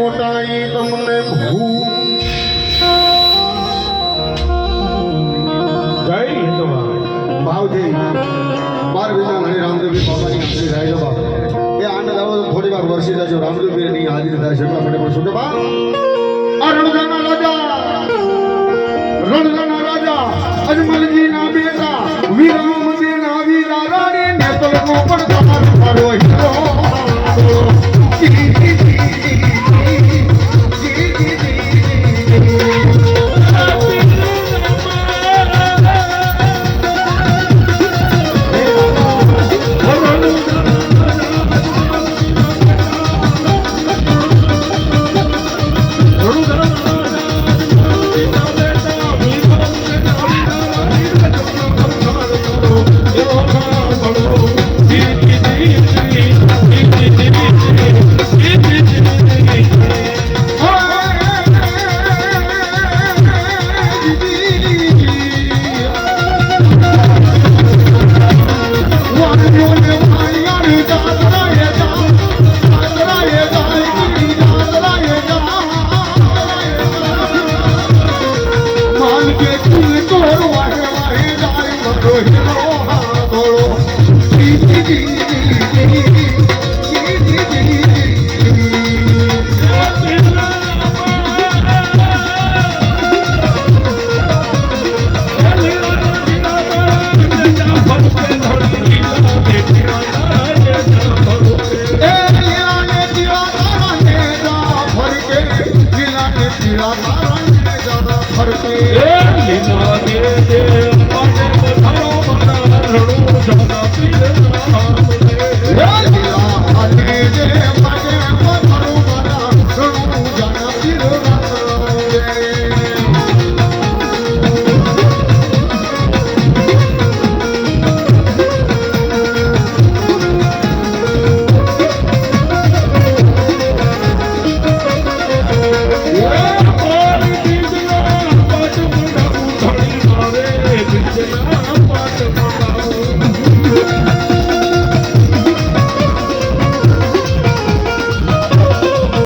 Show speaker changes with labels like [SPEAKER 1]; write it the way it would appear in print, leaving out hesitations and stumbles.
[SPEAKER 1] મોટા ઈ તમને ભૂ
[SPEAKER 2] જય હિન્દવા
[SPEAKER 1] ભાવથી બાર વિના હણી રામદેવજી બાબાની હાજરી થાય છે બાપ એ આનંદ આવો તો થોડી વાર વર્ષી જજો રામદેવજીની હાજરી થાય છે એટલા માટે પણ શું કે બા આ રણજાના રાજા અજમલજી ના બેટા વિરામ દેના વીરા રાણી નેતલ નો પડકાર મારો હીરો Oh,